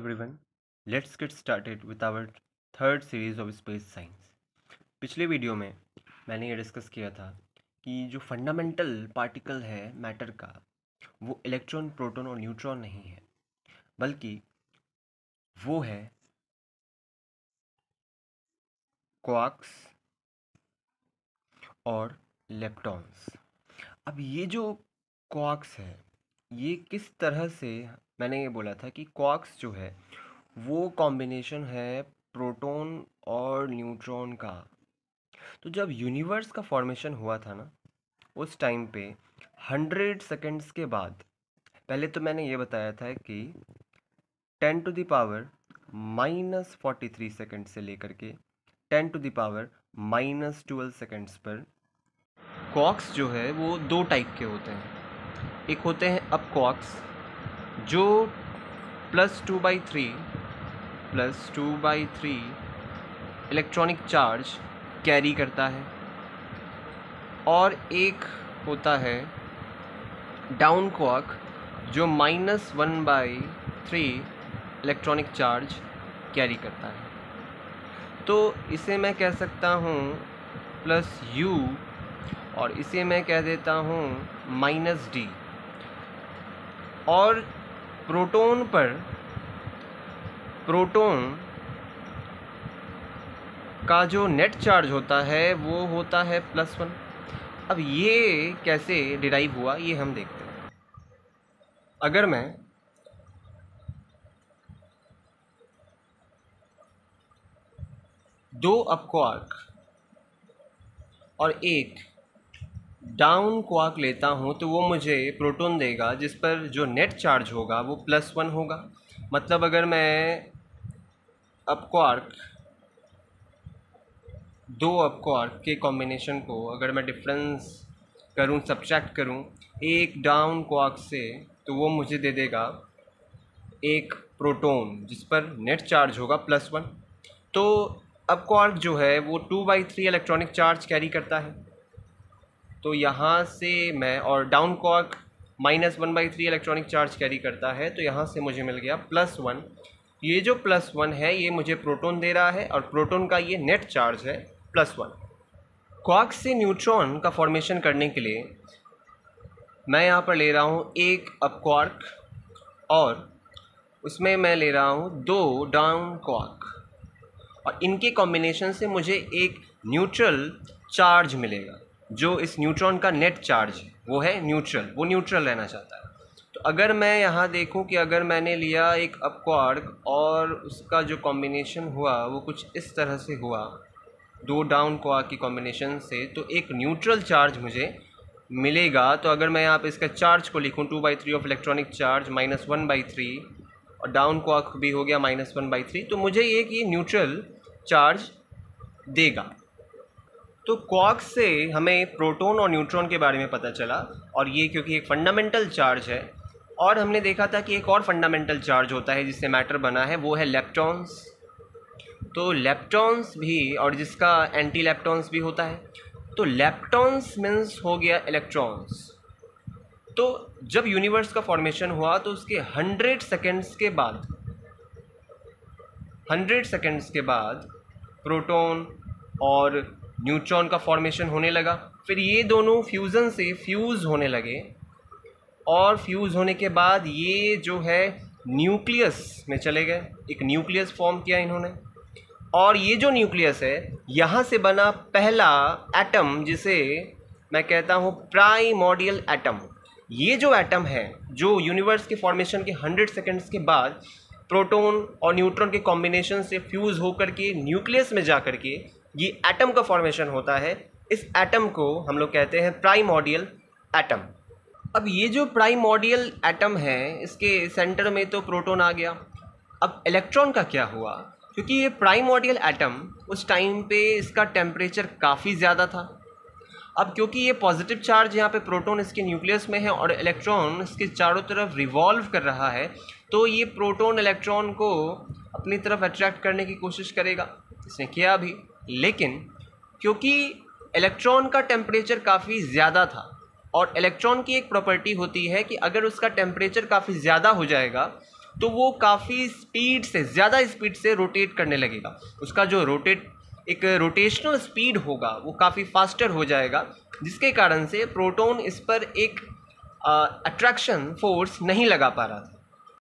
everyone. Let's get started with our third series of space science. पिछले video में मैंने ये डिस्कस किया था कि जो फंडामेंटल पार्टिकल है मैटर का वो इलेक्ट्रॉन, प्रोटॉन और न्यूट्रॉन नहीं है, बल्कि वो है क्वार्क्स और लेप्टॉन्स। अब ये जो क्वार्क्स है ये किस तरह से, मैंने ये बोला था कि क्वार्क्स जो है वो कॉम्बिनेशन है प्रोटॉन और न्यूट्रॉन का। तो जब यूनिवर्स का फॉर्मेशन हुआ था ना, उस टाइम पे 100 सेकेंड्स के बाद, पहले तो मैंने ये बताया था कि 10 टू द पावर -43 सेकेंड से लेकर के 10 टू द पावर -12 सेकेंड्स पर क्वार्क्स जो है वो दो टाइप के होते हैं। एक होते हैं अप क्वार्क्स जो +2/3 इलेक्ट्रॉनिक चार्ज कैरी करता है, और एक होता है डाउन क्वार्क जो -1/3 इलेक्ट्रॉनिक चार्ज कैरी करता है। तो इसे मैं कह सकता हूँ +U और इसे मैं कह देता हूँ -D। और प्रोटॉन का जो नेट चार्ज होता है वो होता है +1। अब ये कैसे डिराइव हुआ ये हम देखते हैं। अगर मैं दो अप क्वार्क और एक डाउन क्वार्क लेता हूँ तो वो मुझे प्रोटॉन देगा जिस पर जो नेट चार्ज होगा वो +1 होगा। मतलब अगर मैं दो अप क्वार्क के कॉम्बिनेशन को अगर मैं डिफरेंस करूँ, सब्ट्रैक्ट करूँ एक डाउन क्वार्क से, तो वो मुझे दे देगा एक प्रोटॉन जिस पर नेट चार्ज होगा +1। तो अप क्वार्क जो है वो 2/3 इलेक्ट्रॉनिक चार्ज कैरी करता है। तो यहाँ से मैं, और down quark -1/3 electronic charge carry करता है, तो यहाँ से मुझे मिल गया +1। ये जो +1 है ये मुझे प्रोटॉन दे रहा है और प्रोटॉन का ये नेट चार्ज है +1। क्वार्क से न्यूट्रॉन का फॉर्मेशन करने के लिए मैं यहाँ पर ले रहा हूँ एक अप क्वार्क और उसमें मैं ले रहा हूँ दो डाउन क्वार्क, और इनके कॉम्बिनेशन से मुझे एक न्यूट्रल चार्ज मिलेगा। जो इस न्यूट्रॉन का नेट चार्ज है वो है न्यूट्रल, वो न्यूट्रल रहना चाहता है। तो अगर मैं यहाँ देखूँ कि अगर मैंने लिया एक अप क्वार्क और उसका जो कॉम्बिनेशन हुआ वो कुछ इस तरह से हुआ, दो डाउन क्वार्क की कॉम्बिनेशन से, तो एक न्यूट्रल चार्ज मुझे मिलेगा। तो अगर मैं यहाँ पे इसका चार्ज को लिखूँ 2/3 ऑफ इलेक्ट्रॉनिक चार्ज -1/3, और डाउन क्वार्क भी हो गया -1/3, तो मुझे ये न्यूट्रल चार्ज देगा। तो क्वार्क्स से हमें प्रोटॉन और न्यूट्रॉन के बारे में पता चला, और ये क्योंकि एक फंडामेंटल चार्ज है। और हमने देखा था कि एक और फंडामेंटल चार्ज होता है जिससे मैटर बना है, वो है लेप्टॉन्स। तो लेप्टॉन्स भी, और जिसका एंटी लेप्टॉन्स भी होता है। तो लेप्टॉन्स मीन्स हो गया इलेक्ट्रॉन्स। तो जब यूनिवर्स का फॉर्मेशन हुआ तो उसके 100 सेकेंड्स के बाद प्रोटॉन और न्यूट्रॉन का फॉर्मेशन होने लगा। फिर ये दोनों फ्यूज़न से फ्यूज़ होने लगे, और फ्यूज़ होने के बाद ये जो है न्यूक्लियस में चले गए। एक न्यूक्लियस फॉर्म किया इन्होंने, और ये जो न्यूक्लियस है यहाँ से बना पहला एटम जिसे मैं कहता हूँ प्राइमोर्डियल एटम। ये जो एटम है जो यूनिवर्स के फॉर्मेशन के 100 सेकेंड्स के बाद प्रोटॉन और न्यूट्रॉन के कॉम्बिनेशन से फ्यूज़ होकर के न्यूक्लियस में जा कर के ये एटम का फॉर्मेशन होता है। इस एटम को हम लोग कहते हैं प्राइमोर्डियल एटम। अब ये जो प्राइमोर्डियल एटम है इसके सेंटर में तो प्रोटॉन आ गया। अब इलेक्ट्रॉन का क्या हुआ? क्योंकि ये प्राइमोर्डियल एटम उस टाइम पे इसका टेम्परेचर काफ़ी ज़्यादा था। अब क्योंकि ये पॉजिटिव चार्ज यहाँ पे प्रोटॉन इसके न्यूक्लियस में है और इलेक्ट्रॉन इसके चारों तरफ रिवॉल्व कर रहा है, तो ये प्रोटॉन इलेक्ट्रॉन को अपनी तरफ अट्रैक्ट करने की कोशिश करेगा। इसने किया भी, लेकिन क्योंकि इलेक्ट्रॉन का टेम्परेचर काफ़ी ज़्यादा था, और इलेक्ट्रॉन की एक प्रॉपर्टी होती है कि अगर उसका टेम्परेचर काफ़ी ज़्यादा हो जाएगा तो वो काफ़ी स्पीड से, ज़्यादा स्पीड से रोटेट करने लगेगा। उसका जो एक रोटेशनल स्पीड होगा वो काफ़ी फास्टर हो जाएगा, जिसके कारण से प्रोटॉन इस पर एक अट्रैक्शन फोर्स नहीं लगा पा रहा था।